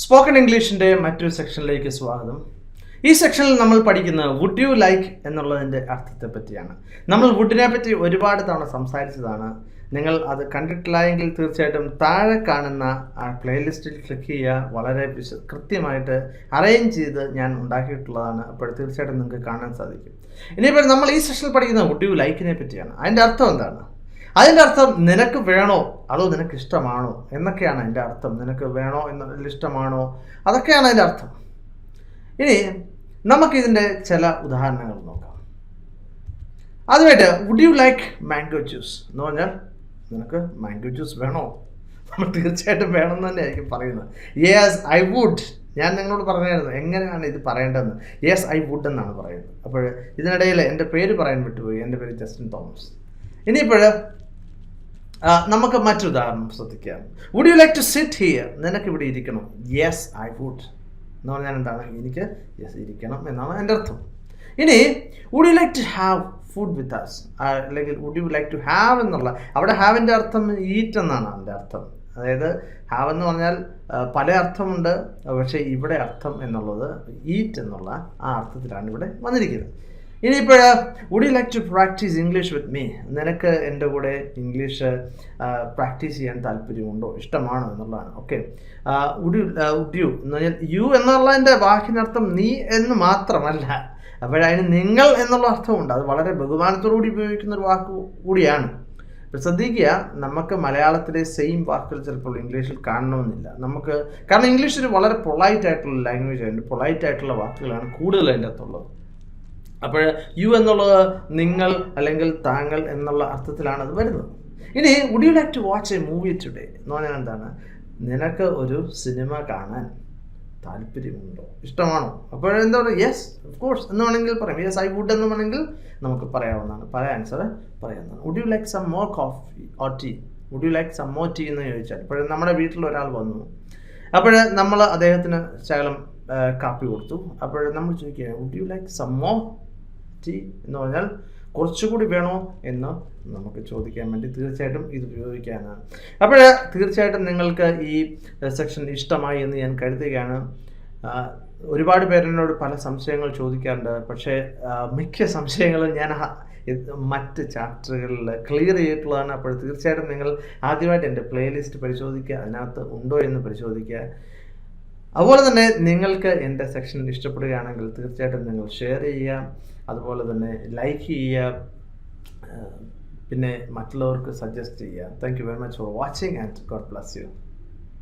Spoken ഇംഗ്ലീഷിൻ്റെ മറ്റൊരു സെക്ഷനിലേക്ക് സ്വാഗതം. ഈ സെക്ഷനിൽ നമ്മൾ പഠിക്കുന്നത് വുഡ് യു ലൈക്ക് എന്നുള്ളതിൻ്റെ അർത്ഥത്തെ പറ്റിയാണ്. നമ്മൾ വുഡിനെ പറ്റി ഒരുപാട് തവണ സംസാരിച്ചതാണ്. നിങ്ങൾ അത് കണ്ടിട്ടില്ലായെങ്കിൽ തീർച്ചയായിട്ടും താഴെ കാണുന്ന ആ പ്ലേലിസ്റ്റിൽ ക്ലിക്ക് ചെയ്യുക. വളരെ കൃത്യമായിട്ട് അറേഞ്ച് ചെയ്ത് ഞാൻ ഉണ്ടാക്കിയിട്ടുള്ളതാണ്. അപ്പോൾ തീർച്ചയായിട്ടും നിങ്ങൾക്ക് കാണാൻ സാധിക്കും. ഇനിയിപ്പോൾ നമ്മൾ ഈ സെക്ഷനിൽ പഠിക്കുന്നത് വുഡ് യു ലൈക്കിനെ പറ്റിയാണ്. അതിൻ്റെ അർത്ഥം എന്താണ്? അതിൻ്റെ അർത്ഥം നിനക്ക് വേണോ അതോ നിനക്ക് ഇഷ്ടമാണോ എന്നൊക്കെയാണ് അതിൻ്റെ അർത്ഥം. നിനക്ക് വേണോ എന്നതിൽ ഇഷ്ടമാണോ അതൊക്കെയാണ് അതിൻ്റെ അർത്ഥം. ഇനി നമുക്കിതിൻ്റെ ചില ഉദാഹരണങ്ങൾ നോക്കാം. ആദ്യമായിട്ട് would you like mango juice എന്ന് പറഞ്ഞാൽ നിനക്ക് മാംഗോ ജ്യൂസ് വേണോ? നമ്മൾ തീർച്ചയായിട്ടും വേണമെന്ന് തന്നെ ആയിരിക്കും പറയുന്നത്. Yes I would. ഞാൻ നിങ്ങളോട് പറഞ്ഞായിരുന്നു എങ്ങനെയാണ് ഇത് പറയേണ്ടതെന്ന്. യെസ് ഐ വുഡ് എന്നാണ് പറയുന്നത്. അപ്പോൾ ഇതിനിടയിൽ എൻ്റെ പേര് പറയാൻ വിട്ടുപോയി. എൻ്റെ പേര് ജസ്റ്റിൻ തോമസ്. ഇനിയിപ്പോൾ നമുക്ക് മറ്റൊരു ഉദാഹരണം ശ്രദ്ധിക്കാം. Would you like to sit here? നിനക്ക് ഇവിടെ ഇരിക്കണം. യെസ് ഐ വുഡ് എന്ന് പറഞ്ഞാൽ എന്താണ്? എനിക്ക് യെസ് ഇരിക്കണം എന്നാണ് എൻ്റെ അർത്ഥം. ഇനി would you like to have food with us, അല്ലെങ്കിൽ would you like to have എന്നുള്ള അവിടെ ഹാവിൻ്റെ അർത്ഥം ഈറ്റ് എന്നാണ് അതിൻ്റെ അർത്ഥം. അതായത് ഹാവ് എന്ന് പറഞ്ഞാൽ പല അർത്ഥമുണ്ട്. പക്ഷേ ഇവിടെ അർത്ഥം എന്നുള്ളത് ഈറ്റ് എന്നുള്ള ആ അർത്ഥത്തിലാണ് ഇവിടെ വന്നിരിക്കുന്നത്. ഇനിയിപ്പോൾ would you like to practise English with me? നിനക്ക് എൻ്റെ കൂടെ ഇംഗ്ലീഷ് പ്രാക്ടീസ് ചെയ്യാൻ താല്പര്യമുണ്ടോ, ഇഷ്ടമാണോ എന്നുള്ളതാണ്. ഓക്കെ. വുഡ് യു എന്ന് പറഞ്ഞാൽ യു എന്നുള്ളതിൻ്റെ വാക്കിനർത്ഥം നീ എന്ന് മാത്രമല്ല, അപ്പോഴതിന് നിങ്ങൾ എന്നുള്ള അർത്ഥമുണ്ട്. അത് വളരെ ബഹുമാനത്തോടുകൂടി ഉപയോഗിക്കുന്ന ഒരു വാക്ക് കൂടിയാണ്. ഇപ്പോൾ ശ്രദ്ധിക്കുക, നമുക്ക് മലയാളത്തിലെ സെയിം വാക്കുകൾ ചിലപ്പോൾ ഇംഗ്ലീഷിൽ കാണണമെന്നില്ല. കാരണം ഇംഗ്ലീഷ് ഒരു വളരെ പൊളൈറ്റ് ആയിട്ടുള്ള ലാംഗ്വേജ് ആയിട്ട് പൊളൈറ്റ് ആയിട്ടുള്ള വാക്കുകളാണ് കൂടുതൽ അതിൻ്റെ അകത്തുള്ളത്. അപ്പോൾ യു എന്നുള്ളത് നിങ്ങൾ അല്ലെങ്കിൽ താങ്കൾ എന്നുള്ള അർത്ഥത്തിലാണ് അത് വരുന്നത്. ഇനി would you like to watch a movie today എന്ന് പറഞ്ഞാൽ എന്താണ്? നിനക്ക് ഒരു സിനിമ കാണാൻ താല്പര്യമുണ്ടോ, ഇഷ്ടമാണോ? അപ്പോൾ എന്താ പറയുക? യെസ് ഓഫ് കോഴ്സ് എന്ന് വേണമെങ്കിൽ പറയാം. യെസ് ഐ വുഡ് എന്ന് വേണമെങ്കിൽ നമുക്ക് പറയാവുന്നതാണ്. പല ആൻസർ പറയാവുന്നതാണ്. Would you like some more coffee or tea? Would you like some more tea എന്ന് ചോദിച്ചാൽ, ഇപ്പോൾ നമ്മുടെ വീട്ടിൽ ഒരാൾ വന്നു, അപ്പോൾ നമ്മൾ അദ്ദേഹത്തിന് ശകലം കാപ്പി കൊടുത്തു. അപ്പോൾ നമ്മൾ ചോദിക്കുക would you like some more tea എന്ന് പറഞ്ഞാൽ കുറച്ചുകൂടി വേണോ എന്ന് നമുക്ക് ചോദിക്കാൻ വേണ്ടി തീർച്ചയായിട്ടും ഇത് ഉപയോഗിക്കാനാണ്. അപ്പോൾ തീർച്ചയായിട്ടും നിങ്ങൾക്ക് ഈ സെക്ഷൻ ഇഷ്ടമായി എന്ന് ഞാൻ കരുതുകയാണ്. ഒരുപാട് പേരെന്നോട് പല സംശയങ്ങൾ ചോദിക്കാറുണ്ട്. പക്ഷേ മിക്ക സംശയങ്ങളും ഞാൻ മറ്റ് ചാപ്റ്ററുകളിൽ ക്ലിയർ ചെയ്തിട്ടുള്ളതാണ്. അപ്പോൾ തീർച്ചയായിട്ടും നിങ്ങൾ ആദ്യമായിട്ട് എൻ്റെ പ്ലേലിസ്റ്റ് പരിശോധിക്കുക, അതിനകത്ത് ഉണ്ടോ എന്ന് പരിശോധിക്കുക. അതുപോലെ തന്നെ നിങ്ങൾക്ക് എൻ്റെ സെക്ഷൻ ഇഷ്ടപ്പെടുകയാണെങ്കിൽ തീർച്ചയായിട്ടും നിങ്ങൾ ഷെയർ ചെയ്യുക, അതുപോലെ തന്നെ ലൈക്ക് ചെയ്യുക, പിന്നെ മറ്റുള്ളവർക്ക് സജസ്റ്റ് ചെയ്യുക. Thank you very much for watching and God bless you.